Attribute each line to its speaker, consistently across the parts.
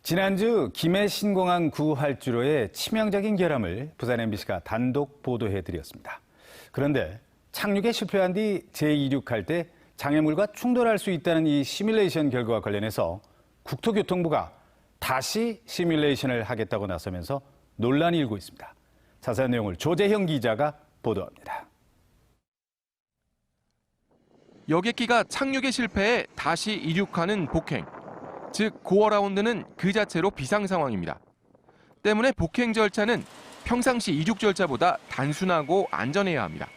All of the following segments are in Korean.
Speaker 1: 지난주 김해 신공항 구활주로의 치명적인 결함을 부산 MBC가 단독 보도해드렸습니다. 그런데 착륙에 실패한 뒤 재이륙할 때 장애물과 충돌할 수 있다는 이 시뮬레이션 결과와 관련해서 국토교통부가 다시 시뮬레이션을 하겠다고 나서면서 논란이 일고 있습니다. 자세한 내용을 조재형 기자가 보도합니다.
Speaker 2: 여객기가 착륙에 실패해 다시 이륙하는 복행, 즉 고어라운드는 그 자체로 비상 상황입니다. 때문에 복행 절차는 평상시 이륙 절차보다 단순하고 안전해야 합니다.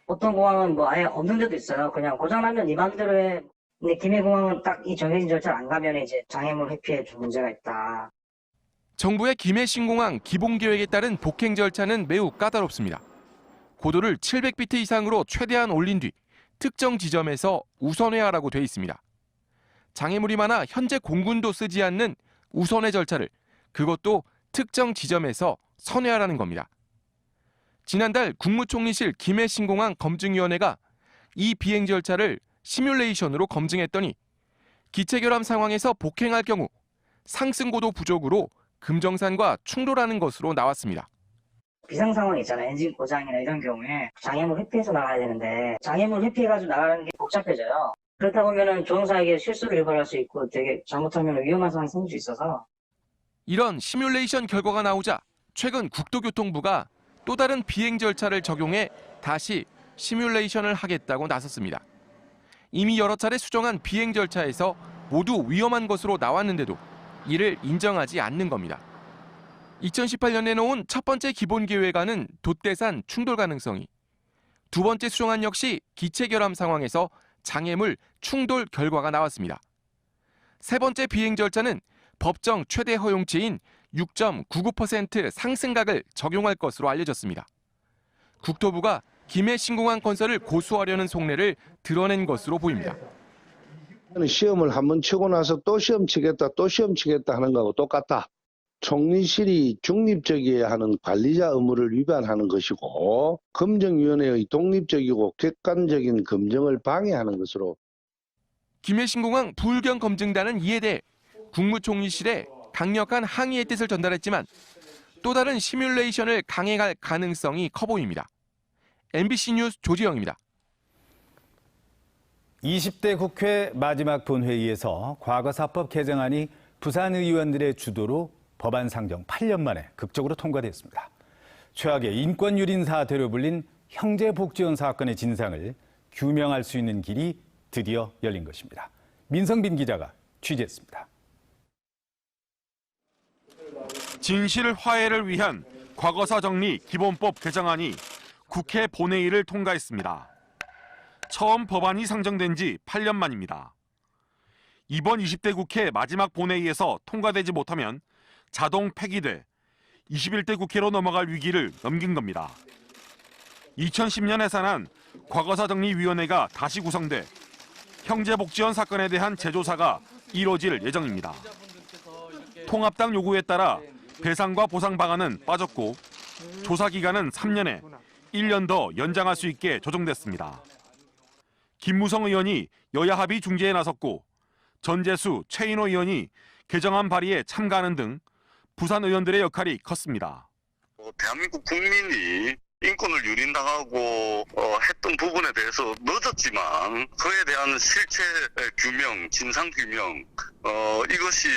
Speaker 3: 보통 공항은 아예 없는 데도 있어요. 그냥 고장나면 이 맘대로 해. 근데 김해공항은 딱 이 정해진 절차를 안 가면 이제 장애물 회피에 좀 문제가 있다.
Speaker 2: 정부의 김해 신공항 기본 계획에 따른 복행 절차는 매우 까다롭습니다. 고도를 700피트 이상으로 최대한 올린 뒤 특정 지점에서 우선회하라고 돼 있습니다. 장애물이 많아 현재 공군도 쓰지 않는 우선회 절차를 그것도 특정 지점에서 선회하라는 겁니다. 지난달 국무총리실 김해 신공항 검증위원회가 이 비행 절차를 시뮬레이션으로 검증했더니 기체 결함 상황에서 복행할 경우 상승 고도 부족으로 금정산과 충돌하는 것으로 나왔습니다.
Speaker 3: 비상 상황 있잖아요. 엔진 고장이나 이런 경우에 장애물 회피해서 나가야 되는데 장애물 회피해가지고 나가는 게 복잡해져요. 그렇다 보면은 조종사에게 실수를 유발할 수 있고 되게 잘못하면 위험한 상황이 생길 수 있어서.
Speaker 2: 이런 시뮬레이션 결과가 나오자 최근 국토교통부가 또 다른 비행 절차를 적용해 다시 시뮬레이션을 하겠다고 나섰습니다. 이미 여러 차례 수정한 비행 절차에서 모두 위험한 것으로 나왔는데도 이를 인정하지 않는 겁니다. 2018년 내놓은 첫 번째 기본계획안은 돛대산 충돌 가능성이, 두 번째 수정안 역시 기체 결함 상황에서 장애물 충돌 결과가 나왔습니다. 세 번째 비행 절차는 법정 최대 허용치인 6.99% 상승각을 적용할 것으로 알려졌습니다. 국토부가 김해 신공항 건설을 고수하려는 속내를 드러낸 것으로 보입니다.
Speaker 4: 시험을 한번 치고 나서 또 시험 치겠다, 또 시험 치겠다 하는 거하고 똑같다. 총리실이 중립적이어야 하는 관리자 의무를 위반하는 것이고 검증위원회의 독립적이고 객관적인 검증을 방해하는 것으로.
Speaker 2: 김해 신공항 부울경 검증단은 이에 대해 국무총리실에 강력한 항의의 뜻을 전달했지만 또 다른 시뮬레이션을 강행할 가능성이 커 보입니다. MBC 뉴스 조지영입니다.
Speaker 1: 20대 국회 마지막 본회의에서 과거사법 개정안이 부산 의원들의 주도로 법안 상정 8년 만에 극적으로 통과됐습니다. 최악의 인권유린사태로 불린 형제복지원 사건의 진상을 규명할 수 있는 길이 드디어 열린 것입니다. 민성빈 기자가 취재했습니다.
Speaker 5: 진실 화해를 위한 과거사 정리 기본법 개정안이 국회 본회의를 통과했습니다. 처음 법안이 상정된 지 8년 만입니다. 이번 20대 국회 마지막 본회의에서 통과되지 못하면 자동 폐기돼 21대 국회로 넘어갈 위기를 넘긴 겁니다. 2010년 해산한 과거사정리위원회가 다시 구성돼 형제복지원 사건에 대한 재조사가 이뤄질 예정입니다. 통합당 요구에 따라 배상과 보상 방안은 빠졌고 조사 기간은 3년에 1년 더 연장할 수 있게 조정됐습니다. 김무성 의원이 여야 합의 중재에 나섰고 전재수, 최인호 의원이 개정안 발의에 참가하는 등 부산 의원들의 역할이 컸습니다.
Speaker 6: 대한민국 국민이 인권을 유린당하고 했던 부분에 대해서 늦었지만 그에 대한 실체 규명, 진상 규명 이것이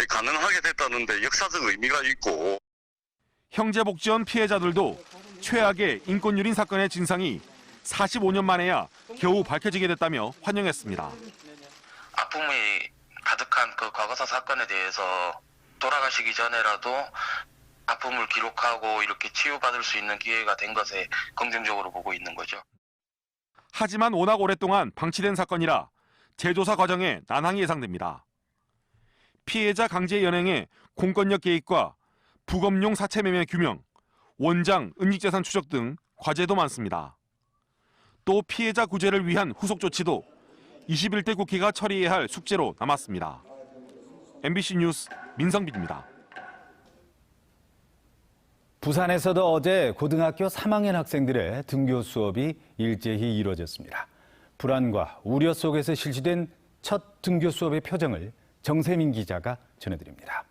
Speaker 6: 가능하게 됐다는 데 역사적 의미가 있고
Speaker 5: 형제복지원 피해자들도 최악의 인권유린 사건의 진상이 45년 만에야 겨우 밝혀지게 됐다며 환영했습니다.
Speaker 7: 아픔이 가득한 그 과거사 사건에 대해서 돌아가시기 전에라도 아픔을 기록하고 이렇게 치유받을 수 있는 기회가 된 것에 긍정적으로 보고 있는 거죠.
Speaker 5: 하지만 워낙 오랫동안 방치된 사건이라 재조사 과정에 난항이 예상됩니다. 피해자 강제 연행의 공권력 개입과 부검용 사체 매매 규명, 원장 은닉재산 추적 등 과제도 많습니다. 또 피해자 구제를 위한 후속 조치도 21대 국회가 처리해야 할 숙제로 남았습니다. MBC 뉴스 민성빈입니다.
Speaker 1: 부산에서도 어제 고등학교 3학년 학생들의 등교 수업이 일제히 이루어졌습니다. 불안과 우려 속에서 실시된 첫 등교 수업의 표정을 정세민 기자가 전해드립니다.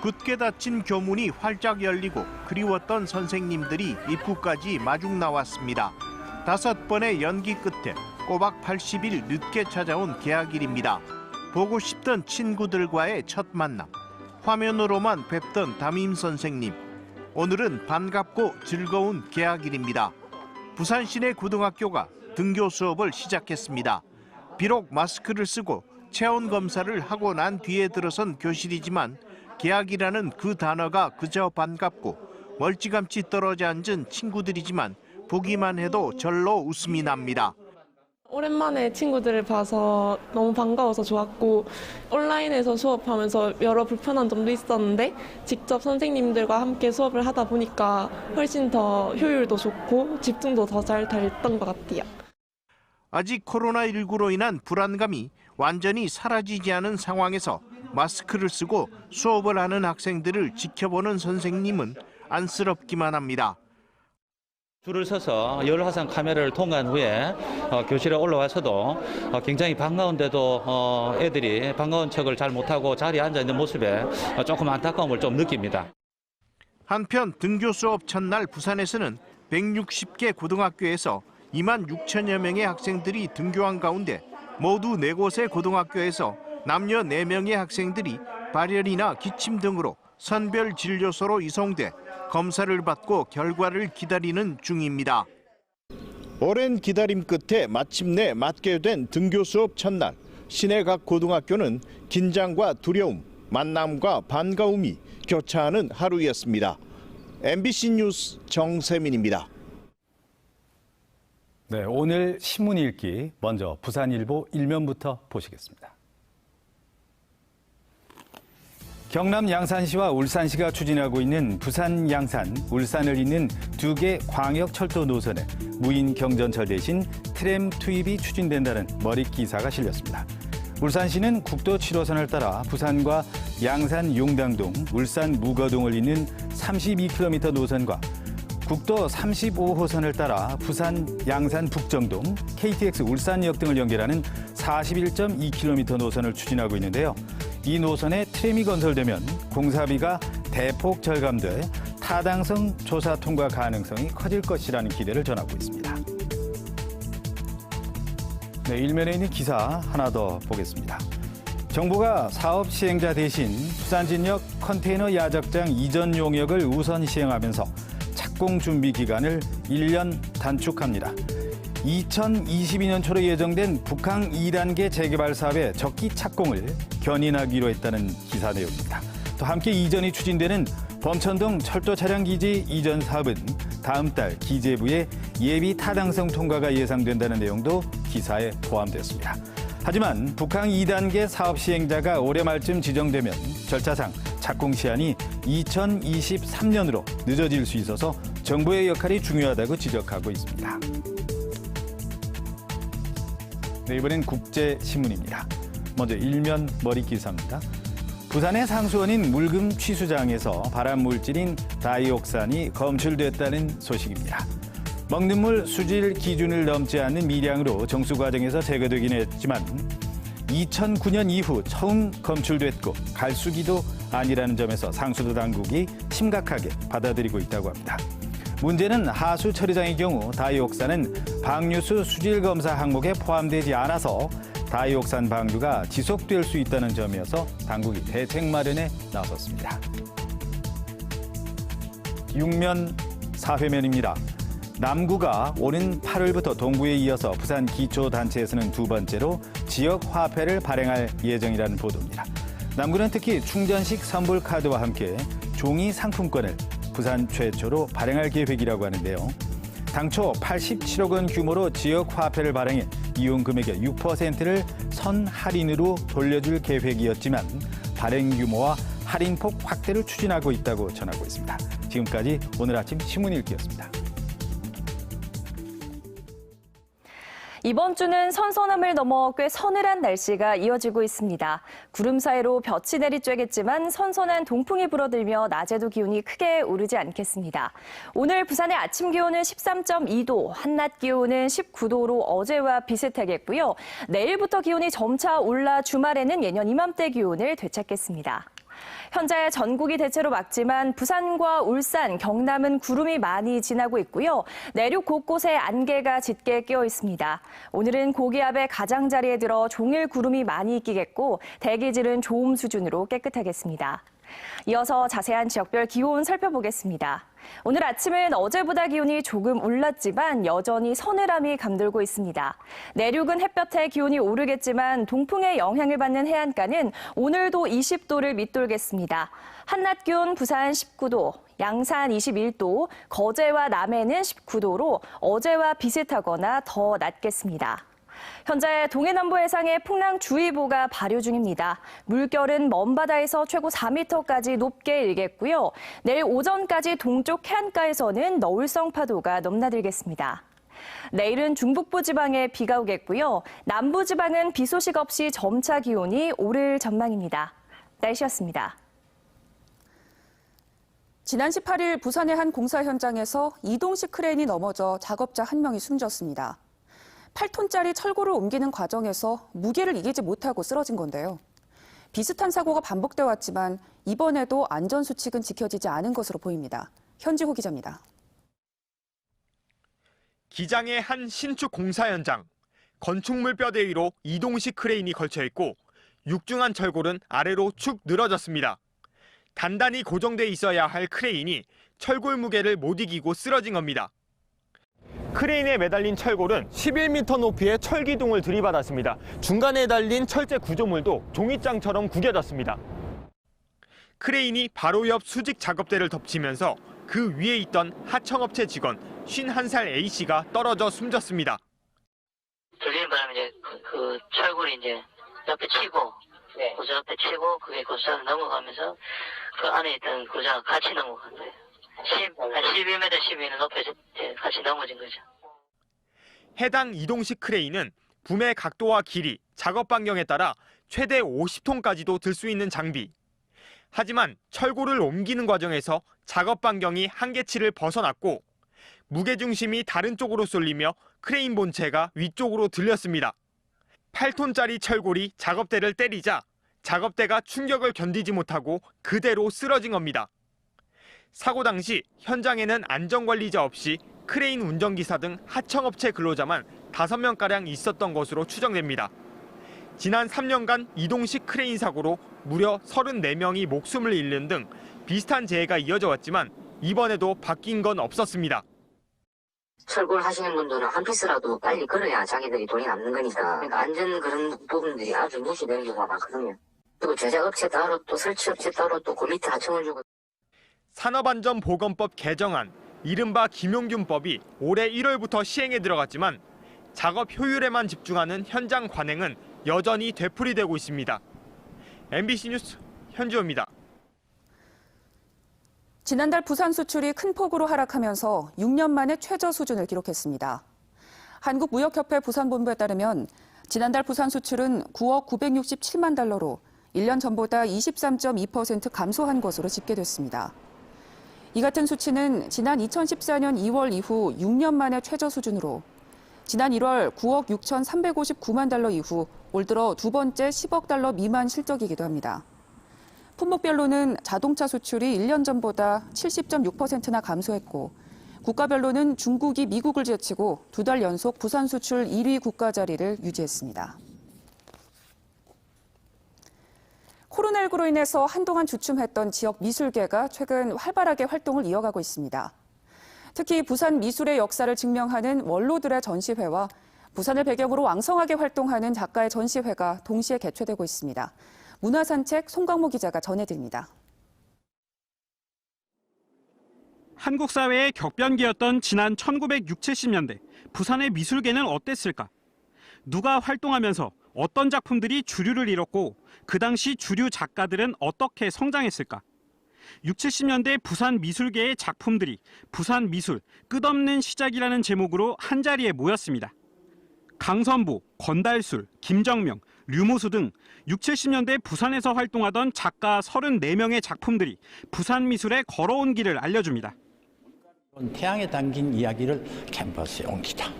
Speaker 8: 굳게 닫힌 교문이 활짝 열리고 그리웠던 선생님들이 입구까지 마중 나왔습니다. 5번의 연기 끝에 꼬박 80일 늦게 찾아온 개학일입니다. 보고 싶던 친구들과의 첫 만남. 화면으로만 뵙던 담임 선생님. 오늘은 반갑고 즐거운 개학일입니다. 부산 시내 고등학교가 등교 수업을 시작했습니다. 비록 마스크를 쓰고 체온 검사를 하고 난 뒤에 들어선 교실이지만 개학이라는 그 단어가 그저 반갑고 멀찌감치 떨어져 앉은 친구들이지만 보기만 해도 절로 웃음이 납니다.
Speaker 9: 오랜만에 친구들을 봐서 너무 반가워서 좋았고 온라인에서 수업하면서 여러 불편한 점도 있었는데 직접 선생님들과 함께 수업을 하다 보니까 훨씬 더 효율도 좋고 집중도 더 잘 됐던 것 같아요.
Speaker 8: 아직 코로나19로 인한 불안감이 완전히 사라지지 않은 상황에서 마스크를 쓰고 수업을 하는 학생들을 지켜보는 선생님은 안쓰럽기만 합니다.
Speaker 10: 줄을 서서 열화상 카메라를 통과한 후에 교실에 올라와서도 굉장히 반가운데도 애들이 반가운 척을 잘 못하고 자리에 앉아있는 모습에 조금 안타까움을 좀 느낍니다.
Speaker 8: 한편 등교 수업 첫날 부산에서는 160개 고등학교에서 2만 6천여 명의 학생들이 등교한 가운데 모두 4곳의 고등학교에서 남녀 4명의 학생들이 발열이나 기침 등으로 선별 진료소로 이송돼 검사를 받고 결과를 기다리는 중입니다. 오랜 기다림 끝에 마침내 맞게 된 등교 수업 첫날. 시내 각 고등학교는 긴장과 두려움, 만남과 반가움이 교차하는 하루였습니다. MBC 뉴스 정세민입니다.
Speaker 1: 네, 오늘 신문 읽기 먼저 부산일보 일면부터 보시겠습니다. 경남 양산시와 울산시가 추진하고 있는 부산 양산, 울산을 잇는 2개 광역철도 노선에 무인 경전철 대신 트램 투입이 추진된다는 머릿 기사가 실렸습니다. 울산시는 국도 7호선을 따라 부산과 양산 용당동, 울산 무거동을 잇는 32km 노선과 국도 35호선을 따라 부산 양산 북정동, KTX 울산역 등을 연결하는 41.2km 노선을 추진하고 있는데요. 이 노선에 트램이 건설되면 공사비가 대폭 절감돼 타당성 조사 통과 가능성이 커질 것이라는 기대를 전하고 있습니다. 네, 일면에 있는 기사 하나 더 보겠습니다. 정부가 사업 시행자 대신 부산진역 컨테이너 야적장 이전 용역을 우선 시행하면서 착공 준비 기간을 1년 단축합니다. 2022년 초로 예정된 북항 2단계 재개발 사업의 적기 착공을 견인하기로 했다는 기사 내용입니다. 또 함께 이전이 추진되는 범천동 철도 차량 기지 이전 사업은 다음 달 기재부의 예비 타당성 통과가 예상된다는 내용도 기사에 포함됐습니다. 하지만 북항 2단계 사업 시행자가 올해 말쯤 지정되면 절차상 착공 시한이 2023년으로 늦어질 수 있어서 정부의 역할이 중요하다고 지적하고 있습니다. 네, 이번엔 국제신문입니다. 먼저 일면 머릿 기사입니다. 부산의 상수원인 물금 취수장에서 발암물질인 다이옥산이 검출됐다는 소식입니다. 먹는 물 수질 기준을 넘지 않는 미량으로 정수 과정에서 제거되긴 했지만 2009년 이후 처음 검출됐고 갈수기도 아니라는 점에서 상수도 당국이 심각하게 받아들이고 있다고 합니다. 문제는 하수 처리장의 경우 다이옥산은 방류수 수질 검사 항목에 포함되지 않아서 다이옥산 방류가 지속될 수 있다는 점이어서 당국이 대책 마련에 나섰습니다. 6면 4회면입니다. 남구가 오는 8월부터 동구에 이어서 부산 기초단체에서는 2번째로 지역 화폐를 발행할 예정이라는 보도입니다. 남구는 특히 충전식 선불카드와 함께 종이 상품권을 부산 최초로 발행할 계획이라고 하는데요. 당초 87억 원 규모로 지역 화폐를 발행해 이용 금액의 6%를 선 할인으로 돌려줄 계획이었지만 발행 규모와 할인폭 확대를 추진하고 있다고 전하고 있습니다. 지금까지 오늘 아침 신문 읽기였습니다.
Speaker 11: 이번 주는 선선함을 넘어 꽤 서늘한 날씨가 이어지고 있습니다. 구름 사이로 볕이 내리쬐겠지만 선선한 동풍이 불어들며 낮에도 기온이 크게 오르지 않겠습니다. 오늘 부산의 아침 기온은 13.2도, 한낮 기온은 19도로 어제와 비슷하겠고요. 내일부터 기온이 점차 올라 주말에는 예년 이맘때 기온을 되찾겠습니다. 현재 전국이 대체로 맑지만 부산과 울산, 경남은 구름이 많이 지나고 있고요. 내륙 곳곳에 안개가 짙게 끼어 있습니다. 오늘은 고기압의 가장자리에 들어 종일 구름이 많이 끼겠고 대기질은 좋음 수준으로 깨끗하겠습니다. 이어서 자세한 지역별 기온 살펴보겠습니다. 오늘 아침은 어제보다 기온이 조금 올랐지만 여전히 서늘함이 감돌고 있습니다. 내륙은 햇볕에 기온이 오르겠지만 동풍의 영향을 받는 해안가는 오늘도 20도를 밑돌겠습니다. 한낮 기온 부산 19도, 양산 21도, 거제와 남해는 19도로 어제와 비슷하거나 더 낮겠습니다. 현재 동해남부 해상에 풍랑주의보가 발효 중입니다. 물결은 먼바다에서 최고 4m까지 높게 일겠고요. 내일 오전까지 동쪽 해안가에서는 너울성 파도가 넘나들겠습니다. 내일은 중북부 지방에 비가 오겠고요. 남부 지방은 비 소식 없이 점차 기온이 오를 전망입니다. 날씨였습니다.
Speaker 12: 지난 18일 부산의 한 공사 현장에서 이동식 크레인이 넘어져 작업자 1명이 숨졌습니다. 8톤짜리 철골을 옮기는 과정에서 무게를 이기지 못하고 쓰러진 건데요. 비슷한 사고가 반복돼 왔지만 이번에도 안전수칙은 지켜지지 않은 것으로 보입니다. 현지호 기자입니다.
Speaker 13: 기장의 한 신축 공사 현장. 건축물 뼈대 위로 이동식 크레인이 걸쳐 있고 육중한 철골은 아래로 축 늘어졌습니다. 단단히 고정돼 있어야 할 크레인이 철골 무게를 못 이기고 쓰러진 겁니다. 크레인에 매달린 철골은 11m 높이의 철기둥을 들이받았습니다. 중간에 달린 철제 구조물도 종이장처럼 구겨졌습니다. 크레인이 바로 옆 수직 작업대를 덮치면서 그 위에 있던 하청업체 직원 51살 A씨가 떨어져 숨졌습니다.
Speaker 3: 들리는 바람에 이제 그 철골이 이제 옆에 치고, 고자 옆에 치고, 그게 고자를 넘어가면서 그 안에 있던 고자가 같이 넘어간 거예요. 한 11m, 12m 높이에서 같이 넘어진 거죠.
Speaker 13: 해당 이동식 크레인은 붐의 각도와 길이, 작업 반경에 따라 최대 50톤까지도 들 수 있는 장비. 하지만 철골을 옮기는 과정에서 작업 반경이 한계치를 벗어났고 무게중심이 다른 쪽으로 쏠리며 크레인 본체가 위쪽으로 들렸습니다. 8톤짜리 철골이 작업대를 때리자 작업대가 충격을 견디지 못하고 그대로 쓰러진 겁니다. 사고 당시 현장에는 안전관리자 없이 크레인 운전기사 등 하청업체 근로자만 5명가량 있었던 것으로 추정됩니다. 지난 3년간 이동식 크레인 사고로 무려 34명이 목숨을 잃는 등 비슷한 재해가 이어져 왔지만 이번에도 바뀐 건 없었습니다.
Speaker 3: 철골 하시는 분들은 한 피스라도 빨리 걸어야 자기들이 돈이 남는 거니까. 그러니까 안전 그런 부분들이 아주 무시되는 경우가 많거든요. 그리고 제작업체 따로 또 설치업체 따로 또 그 밑에 하청을 주고.
Speaker 13: 산업안전보건법 개정안, 이른바 김용균법이 올해 1월부터 시행에 들어갔지만 작업 효율에만 집중하는 현장 관행은 여전히 되풀이되고 있습니다. MBC 뉴스 현지호입니다.
Speaker 12: 지난달 부산 수출이 큰 폭으로 하락하면서 6년 만에 최저 수준을 기록했습니다. 한국무역협회 부산본부에 따르면 지난달 부산 수출은 9억 967만 달러로 1년 전보다 23.2% 감소한 것으로 집계됐습니다. 이 같은 수치는 지난 2014년 2월 이후 6년 만에 최저 수준으로 지난 1월 9억 6,359만 달러 이후 올 들어 두 번째 10억 달러 미만 실적이기도 합니다. 품목별로는 자동차 수출이 1년 전보다 70.6%나 감소했고 국가별로는 중국이 미국을 제치고 2달 연속 부산 수출 1위 국가 자리를 유지했습니다. 코로나19로 인해서 한동안 주춤했던 지역 미술계가 최근 활발하게 활동을 이어가고 있습니다. 특히 부산 미술의 역사를 증명하는 원로들의 전시회와 부산을 배경으로 왕성하게 활동하는 작가의 전시회가 동시에 개최되고 있습니다. 문화산책 송광모 기자가 전해드립니다.
Speaker 14: 한국 사회의 격변기였던 지난 1960, 70년대 부산의 미술계는 어땠을까? 누가 활동하면서 어떤 작품들이 주류를 이뤘고 그 당시 주류 작가들은 어떻게 성장했을까? 60, 70년대 부산 미술계의 작품들이 부산 미술 끝없는 시작이라는 제목으로 한자리에 모였습니다. 강선보, 권달술, 김정명, 류모수 등 60, 70년대 부산에서 활동하던 작가 34명의 작품들이 부산 미술에 걸어온 길을 알려줍니다.
Speaker 15: 태양에 담긴 이야기를 캔버스에 옮기자.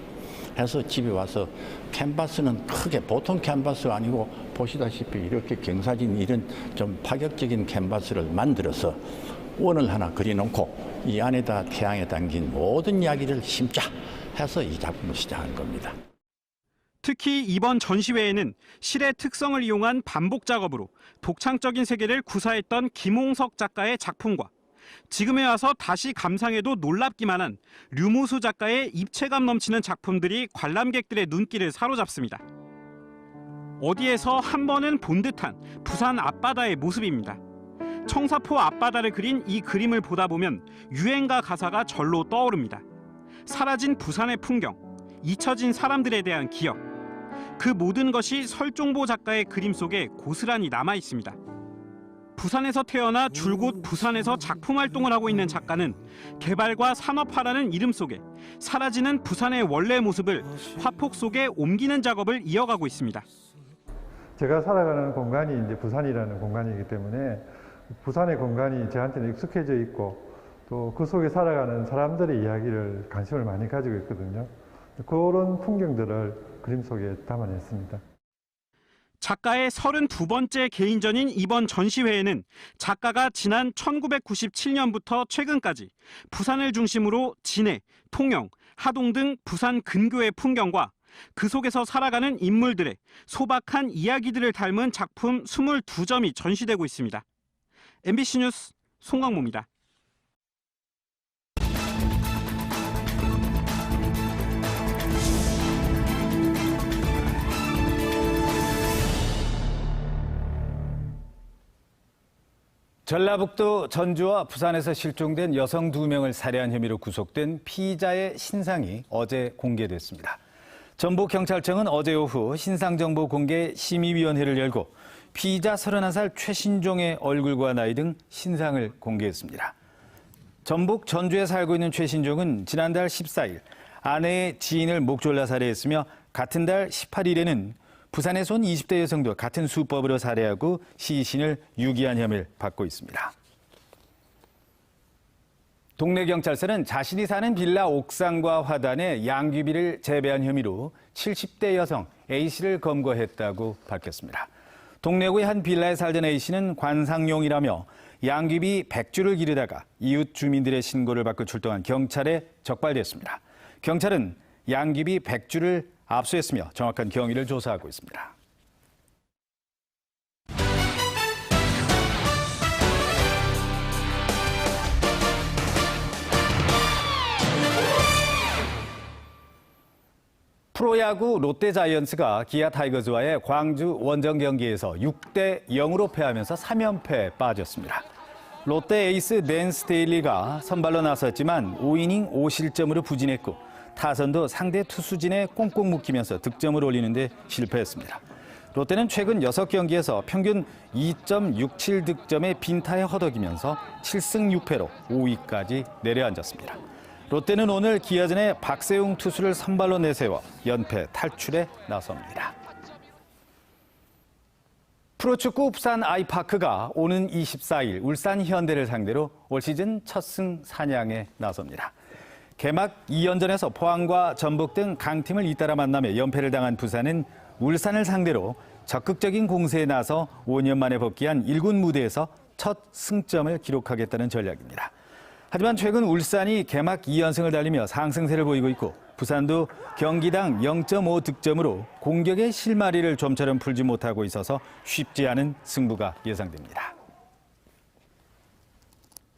Speaker 15: 해서 집에 와서 캔버스는 크게 보통 캔버스가 아니고 보시다시피 이렇게 경사진 이런 좀 파격적인 캔버스를 만들어서 원을 하나 그려놓고 이 안에다 태양에 담긴 모든 이야기를 심자 해서 이 작품을 시작한 겁니다.
Speaker 14: 특히 이번 전시회에는 실의 특성을 이용한 반복 작업으로 독창적인 세계를 구사했던 김홍석 작가의 작품과 지금에 와서 다시 감상해도 놀랍기만 한 류무수 작가의 입체감 넘치는 작품들이 관람객들의 눈길을 사로잡습니다. 어디에서 한 번은 본 듯한 부산 앞바다의 모습입니다. 청사포 앞바다를 그린 이 그림을 보다 보면 유행가 가사가 절로 떠오릅니다. 사라진 부산의 풍경, 잊혀진 사람들에 대한 기억, 그 모든 것이 설종보 작가의 그림 속에 고스란히 남아 있습니다. 부산에서 태어나 줄곧 부산에서 작품 활동을 하고 있는 작가는 개발과 산업화라는 이름 속에 사라지는 부산의 원래 모습을 화폭 속에 옮기는 작업을 이어가고 있습니다.
Speaker 16: 제가 살아가는 공간이 이제 부산이라는 공간이기 때문에 부산의 공간이 저한테는 익숙해져 있고 또 그 속에 살아가는 사람들의 이야기를 관심을 많이 가지고 있거든요. 그런 풍경들을 그림 속에 담아냈습니다.
Speaker 14: 작가의 32번째 개인전인 이번 전시회에는 작가가 지난 1997년부터 최근까지 부산을 중심으로 진해, 통영, 하동 등 부산 근교의 풍경과 그 속에서 살아가는 인물들의 소박한 이야기들을 담은 작품 22점이 전시되고 있습니다. MBC 뉴스 송강모입니다.
Speaker 1: 전라북도 전주와 부산에서 실종된 여성 2명을 살해한 혐의로 구속된 피의자의 신상이 어제 공개됐습니다. 전북경찰청은 어제 오후 신상정보 공개 심의위원회를 열고 피의자 31살 최신종의 얼굴과 나이 등 신상을 공개했습니다. 전북 전주에 살고 있는 최신종은 지난달 14일 아내의 지인을 목 졸라 살해했으며 같은 달 18일에는 부산에서 온 20대 여성도 같은 수법으로 살해하고 시신을 유기한 혐의를 받고 있습니다. 동네 경찰서는 자신이 사는 빌라 옥상과 화단에 양귀비를 재배한 혐의로 70대 여성 A씨를 검거했다고 밝혔습니다. 동래구의 한 빌라에 살던 A씨는 관상용이라며 양귀비 100주를 기르다가 이웃 주민들의 신고를 받고 출동한 경찰에 적발됐습니다. 경찰은 양귀비 100주를 압수했으며 정확한 경위를 조사하고 있습니다. 프로야구 롯데자이언츠가 기아 타이거즈와의 광주 원정 경기에서 6대 0으로 패하면서 3연패에 빠졌습니다. 롯데 에이스 댄 스테일리가 선발로 나섰지만 5이닝 5실점으로 부진했고 타선도 상대 투수진에 꽁꽁 묶이면서 득점을 올리는데 실패했습니다. 롯데는 최근 6경기에서 평균 2.67득점의 빈타에 허덕이면서 7승 6패로 5위까지 내려앉았습니다. 롯데는 오늘 기아전에 박세웅 투수를 선발로 내세워 연패 탈출에 나섭니다. 프로축구 부산 아이파크가 오는 24일 울산 현대를 상대로 올 시즌 첫 승 사냥에 나섭니다. 개막 2연전에서 포항과 전북 등 강팀을 잇따라 만나며 연패를 당한 부산은 울산을 상대로 적극적인 공세에 나서 5년 만에 복귀한 1군 무대에서 첫 승점을 기록하겠다는 전략입니다. 하지만 최근 울산이 개막 2연승을 달리며 상승세를 보이고 있고 부산도 경기당 0.5득점으로 공격의 실마리를 좀처럼 풀지 못하고 있어서 쉽지 않은 승부가 예상됩니다.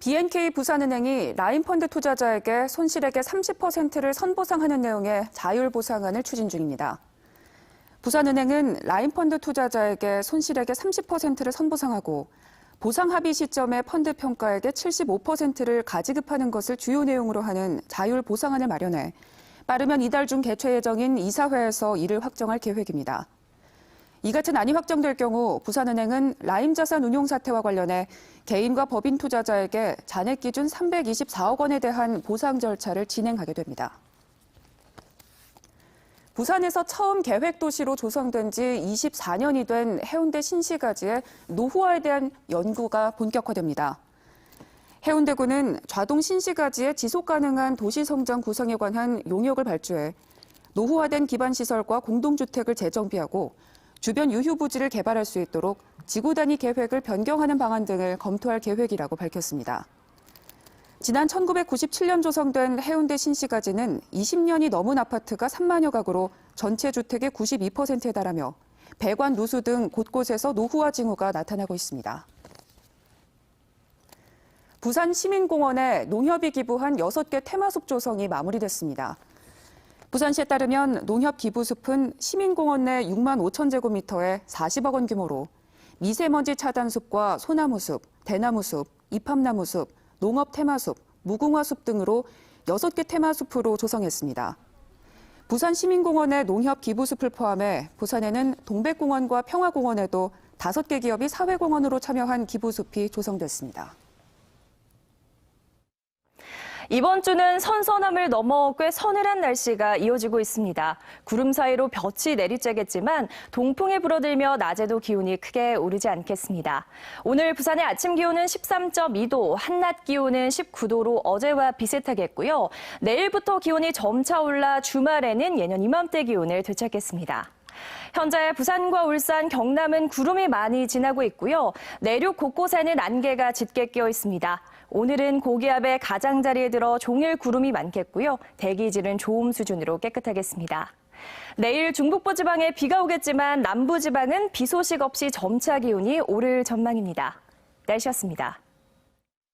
Speaker 12: BNK 부산은행이 라인펀드 투자자에게 손실액의 30%를 선보상하는 내용의 자율보상안을 추진 중입니다. 부산은행은 라인펀드 투자자에게 손실액의 30%를 선보상하고 보상 합의 시점에 펀드 평가액의 75%를 가지급하는 것을 주요 내용으로 하는 자율보상안을 마련해 빠르면 이달 중 개최 예정인 이사회에서 이를 확정할 계획입니다. 이 같은 안이 확정될 경우 부산은행은 라임자산 운용 사태와 관련해 개인과 법인 투자자에게 잔액 기준 324억 원에 대한 보상 절차를 진행하게 됩니다. 부산에서 처음 계획도시로 조성된 지 24년이 된 해운대 신시가지의 노후화에 대한 연구가 본격화됩니다. 해운대구는 좌동 신시가지의 지속가능한 도시성장 구성에 관한 용역을 발주해 노후화된 기반시설과 공동주택을 재정비하고 주변 유휴부지를 개발할 수 있도록 지구 단위 계획을 변경하는 방안 등을 검토할 계획이라고 밝혔습니다. 지난 1997년 조성된 해운대 신시가지는 20년이 넘은 아파트가 3만여 가구로 전체 주택의 92%에 달하며 배관, 누수 등 곳곳에서 노후화 징후가 나타나고 있습니다. 부산 시민공원에 농협이 기부한 6개 테마숲 조성이 마무리됐습니다. 부산시에 따르면 농협 기부숲은 시민공원 내 6만 5천 제곱미터에 40억 원 규모로 미세먼지 차단숲과 소나무숲, 대나무숲, 이팝나무숲, 농업 테마숲, 무궁화숲 등으로 6개 테마숲으로 조성했습니다. 부산 시민공원의 농협 기부숲을 포함해 부산에는 동백공원과 평화공원에도 5개 기업이 사회공원으로 참여한 기부숲이 조성됐습니다.
Speaker 11: 이번 주는 선선함을 넘어 꽤 서늘한 날씨가 이어지고 있습니다. 구름 사이로 볕이 내리쬐겠지만 동풍이 불어들며 낮에도 기온이 크게 오르지 않겠습니다. 오늘 부산의 아침 기온은 13.2도, 한낮 기온은 19도로 어제와 비슷하겠고요. 내일부터 기온이 점차 올라 주말에는 예년 이맘때 기온을 되찾겠습니다. 현재 부산과 울산, 경남은 구름이 많이 지나고 있고요. 내륙 곳곳에는 안개가 짙게 끼어 있습니다. 오늘은 고기압의 가장자리에 들어 종일 구름이 많겠고요. 대기질은 좋음 수준으로 깨끗하겠습니다. 내일 중북부 지방에 비가 오겠지만 남부 지방은 비 소식 없이 점차 기온이 오를 전망입니다. 날씨였습니다.